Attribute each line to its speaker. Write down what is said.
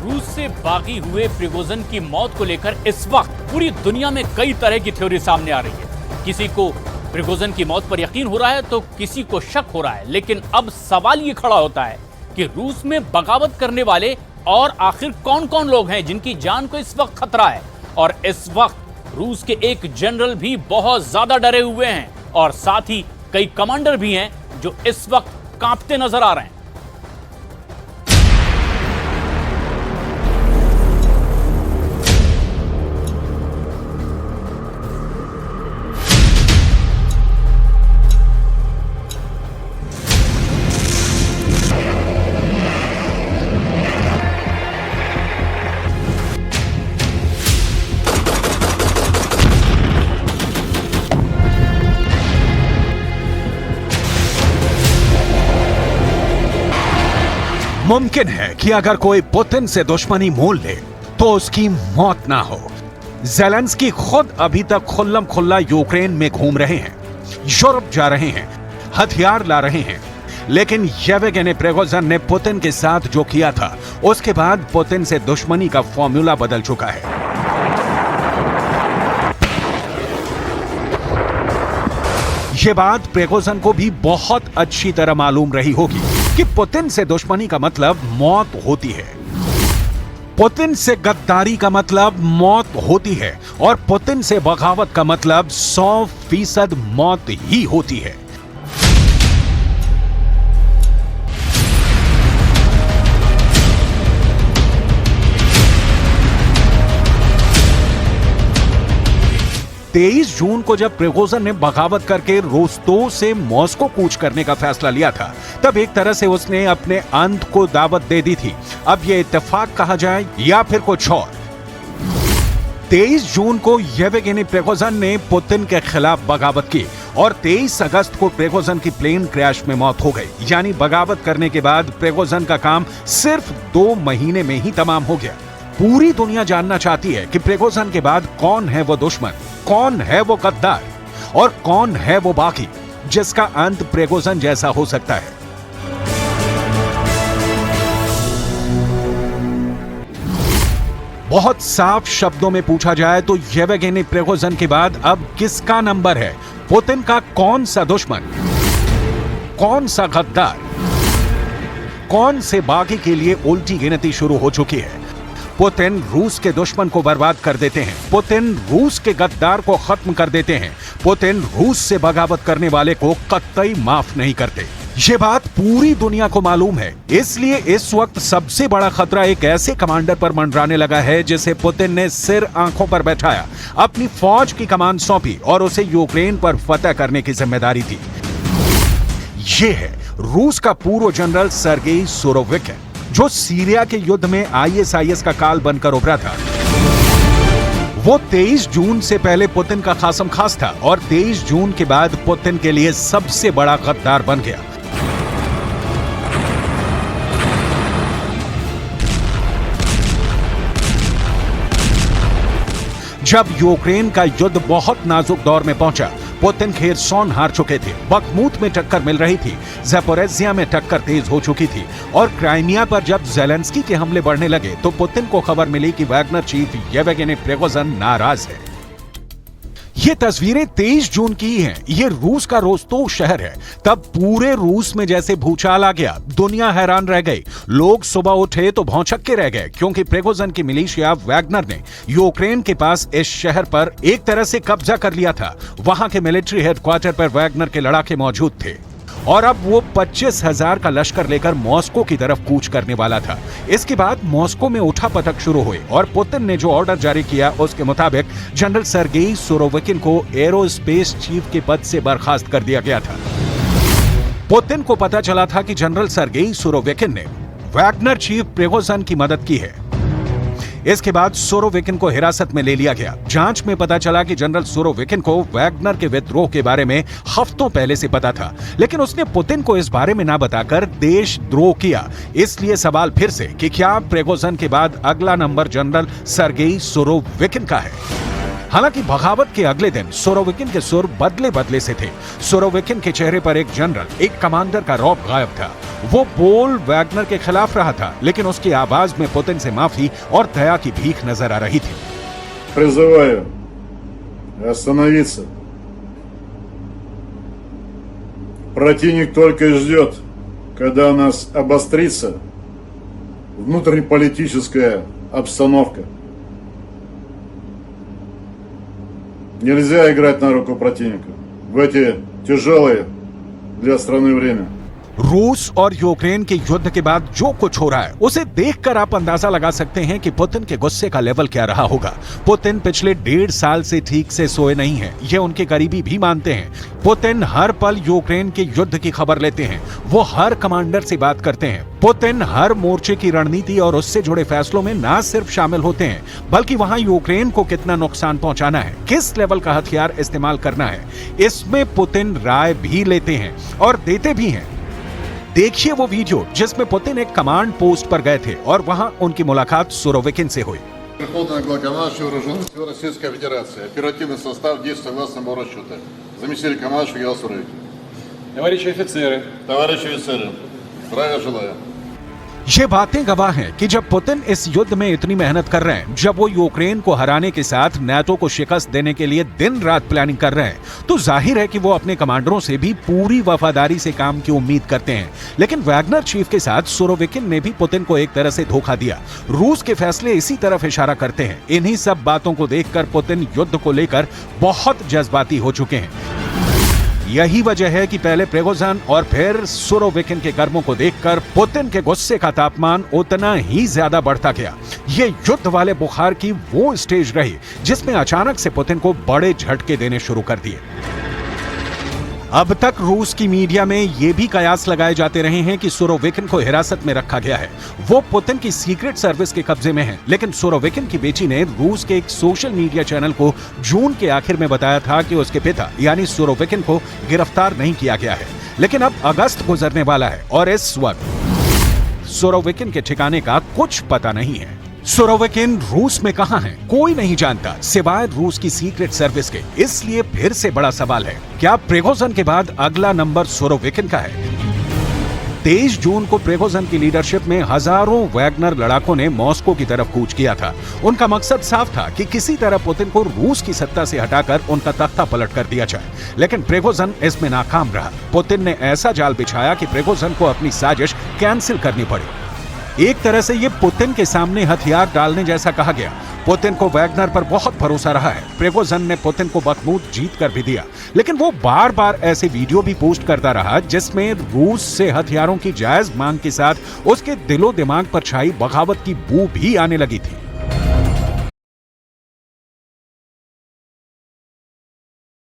Speaker 1: रूस से भागी हुए प्रिगोजिन की मौत को लेकर इस वक्त पूरी दुनिया में कई तरह की थ्योरी सामने आ रही है। किसी को प्रिगोजिन की मौत पर यकीन हो रहा है तो किसी को शक हो रहा है, लेकिन अब सवाल ये खड़ा होता है कि रूस में बगावत करने वाले और आखिर कौन कौन लोग हैं जिनकी जान को इस वक्त खतरा है। और इस वक्त रूस के एक जनरल भी बहुत ज्यादा डरे हुए हैं और साथ ही कई कमांडर भी हैं जो इस वक्त कांपते नजर आ रहे हैं।
Speaker 2: मुमकिन है कि अगर कोई पुतिन से दुश्मनी मोल ले तो उसकी मौत ना हो। ज़ेलेंस्की खुद अभी तक खुल्लम खुल्ला यूक्रेन में घूम रहे हैं, यूरोप जा रहे हैं, हथियार ला रहे हैं, लेकिन येवगेनी प्रिगोजिन ने पुतिन के साथ जो किया था उसके बाद पुतिन से दुश्मनी का फॉर्मूला बदल चुका है। यह बात प्रिगोजिन को भी बहुत अच्छी तरह मालूम रही होगी कि पुतिन से दुश्मनी का मतलब मौत होती है, पुतिन से गद्दारी का मतलब मौत होती है और पुतिन से बगावत का मतलब 100% मौत ही होती है। तेईस जून को जब प्रिगोजिन ने बगावत करके रोस्तोव से मॉस्को कूच करने का फैसला लिया था, तब एक तरह से उसने अपने अंत को दावत दे दी थी। अब यह इत्तेफाक कहा जाए या फिर कुछ और। 23 जून को येवगेनी प्रिगोजिन ने पुतिन के खिलाफ बगावत की और 23 अगस्त को प्रिगोजिन की प्लेन क्रैश में मौत हो गई। यानी बगावत करने के बाद प्रिगोजिन का काम सिर्फ 2 महीने में ही तमाम हो गया। पूरी दुनिया जानना चाहती है कि प्रिगोजिन के बाद कौन है वो दुश्मन, कौन है वो गद्दार और कौन है वो बागी जिसका अंत प्रिगोजिन जैसा हो सकता है। बहुत साफ शब्दों में पूछा जाए तो येवगेनी प्रिगोजिन के बाद अब किसका नंबर है? पुतिन का कौन सा दुश्मन, कौन सा गद्दार, कौन से बागी के लिए उल्टी गिनती शुरू हो चुकी है? पुतिन रूस के दुश्मन को बर्बाद कर देते हैं, पुतिन रूस के गद्दार को खत्म कर देते हैं, पुतिन रूस से बगावत करने वाले को कतई माफ नहीं करते। ये बात पूरी दुनिया को मालूम है, इसलिए इस वक्त सबसे बड़ा खतरा एक ऐसे कमांडर पर मंडराने लगा है जिसे पुतिन ने सिर आंखों पर बैठाया, अपनी फौज की कमान सौंपी और उसे यूक्रेन पर फतह करने की जिम्मेदारी थी। ये है रूस का पूर्व जनरल सर्गेई सुरोविकिन, जो सीरिया के युद्ध में ISIS का काल बनकर उभरा था। वो 23 जून से पहले पुतिन का खासम खास था और 23 जून के बाद पुतिन के लिए सबसे बड़ा गद्दार बन गया। जब यूक्रेन का युद्ध बहुत नाजुक दौर में पहुंचा, पुतिन खेरसोन हार चुके थे, बखमूत में टक्कर मिल रही थी, ज़पोरिज़िया में टक्कर तेज हो चुकी थी और क्राइमिया पर जब ज़ेलेंस्की के हमले बढ़ने लगे तो पुतिन को खबर मिली कि वैगनर चीफ येवगेनी प्रिगोजिन नाराज है। ये तस्वीरें 23 जून की ही हैं। ये रूस का रोस्तोव शहर है। तब पूरे रूस में जैसे भूचाल आ गया, दुनिया हैरान रह गई। लोग सुबह उठे तो भौंचक्के रह गए क्योंकि प्रिगोजिन की मिलिशिया वैगनर ने यूक्रेन के पास इस शहर पर एक तरह से कब्जा कर लिया था। वहां के मिलिट्री हेडक्वार्टर पर वैगनर के लड़ाके मौजूद थे और अब वो 25,000 का लश्कर लेकर मॉस्को की तरफ कूच करने वाला था। इसके बाद मॉस्को में उठापटक शुरू हुई और पुतिन ने जो ऑर्डर जारी किया उसके मुताबिक जनरल सर्गेई सुरोविकिन को एरोस्पेस चीफ के पद से बर्खास्त कर दिया गया था। पुतिन को पता चला था कि जनरल सर्गेई सुरोविकिन ने वैगनर चीफ प्रिगोजिन की मदद की है। इसके बाद सुरोविकिन को हिरासत में ले लिया गया। जांच में पता चला कि जनरल सुरोविकिन को वैगनर के विद्रोह के बारे में हफ्तों पहले से पता था, लेकिन उसने पुतिन को इस बारे में ना बताकर देशद्रोह किया। इसलिए सवाल फिर से कि क्या प्रिगोजिन के बाद अगला नंबर जनरल सर्गेई सुरोविकिन का है? हालांकि बगावत के अगले दिन सुरोविकिन के सुर बदले बदले से थे। सुरोविकिन के चेहरे पर एक जनरल, एक कमांडर का रौब गायब था। वो बोल वैगनर के खिलाफ रहा था, लेकिन उसकी आवाज में पुतिन से माफी और दया की भीख नजर आ रही थी।
Speaker 3: Призываю остановиться. Противник только и ждет, когда у нас обострится внутреннеполитическая обстановка. Нельзя играть на руку противника в эти тяжелые для страны время.
Speaker 2: रूस और यूक्रेन के युद्ध के बाद जो कुछ हो रहा है उसे देखकर आप अंदाजा लगा सकते हैं कि पुतिन के गुस्से का लेवल क्या रहा होगा। पुतिन पिछले 1.5 साल से ठीक से सोए नहीं हैं, ये उनके करीबी भी मानते हैं। पुतिन हर पल यूक्रेन के युद्ध की खबर लेते हैं, वो हर कमांडर से बात करते हैं। पुतिन हर मोर्चे की रणनीति और उससे जुड़े फैसलों में न सिर्फ शामिल होते हैं, बल्कि वहां यूक्रेन को कितना नुकसान पहुंचाना है, किस लेवल का हथियार इस्तेमाल करना है, इसमें पुतिन राय भी लेते हैं और देते भी हैं। देखिए वो वीडियो जिसमें पुतिन एक कमांड पोस्ट पर गए थे और वहां उनकी मुलाकात सुरोविकिन से हुई।
Speaker 3: Верховный главнокомандующий Вооруженных сил Российской Федерации. Оперативный состав действует согласно моему расчету. Заместитель командующего генерал Суровикин. Товарищи офицеры, здравия желаю.
Speaker 2: ये बातें गवाह हैं कि जब पुतिन इस युद्ध में इतनी मेहनत कर रहे हैं, जब वो यूक्रेन को हराने के साथ नाटो को शिकस्त देने के लिए दिन रात प्लानिंग कर रहे हैं, तो जाहिर है कि वो अपने कमांडरों से भी पूरी वफादारी से काम की उम्मीद करते हैं। लेकिन वैगनर चीफ के साथ सुरोविकिन ने भी पुतिन को एक तरह से धोखा दिया। रूस के फैसले इसी तरफ इशारा करते हैं। इन्हीं सब बातों को देखकर पुतिन युद्ध को लेकर बहुत जज्बाती हो चुके हैं। यही वजह है कि पहले प्रिगोजिन और फिर सुरोविकिन के कर्मों को देखकर पुतिन के गुस्से का तापमान उतना ही ज्यादा बढ़ता गया। ये युद्ध वाले बुखार की वो स्टेज रही जिसमें अचानक से पुतिन को बड़े झटके देने शुरू कर दिए। अब तक रूस की मीडिया में ये भी कयास लगाए जाते रहे हैं कि सुरोविकिन को हिरासत में रखा गया है, वो पुतिन की सीक्रेट सर्विस के कब्जे में है। लेकिन सुरोविकिन की बेटी ने रूस के एक सोशल मीडिया चैनल को जून के आखिर में बताया था कि उसके पिता यानी सुरोविकिन को गिरफ्तार नहीं किया गया है। लेकिन अब अगस्त गुजरने वाला है और इस वक्त सुरोविकिन के ठिकाने का कुछ पता नहीं है। सुरोविकिन रूस में कहां है कोई नहीं जानता सिवाय रूस की सीक्रेट सर्विस के। इसलिए फिर से बड़ा सवाल है, क्या प्रिगोजिन के बाद अगला नंबर सुरोविकिन का है? 23 जून को प्रिगोजिन की लीडरशिप में हजारों वैगनर लड़ाकों ने मॉस्को की तरफ कूच किया था। उनका मकसद साफ था कि किसी तरह पुतिन को रूस की सत्ता से हटाकर उनका तख्ता पलट कर दिया जाए। लेकिन प्रिगोजिन इसमें नाकाम रहा। पुतिन ने ऐसा जाल बिछाया कि प्रिगोजिन को अपनी साजिश कैंसिल करनी पड़ी। एक तरह से ये पुतिन के सामने हथियार डालने जैसा कहा गया। पुतिन को वैगनर पर बहुत भरोसा रहा है। प्रिगोजिन ने पुतिन को बखमूत जीत कर भी दिया, लेकिन वो बार बार ऐसे वीडियो भी पोस्ट करता रहा जिसमें रूस से हथियारों की जायज मांग के साथ उसके दिलो दिमाग पर छाई बगावत की बू भी आने लगी थी।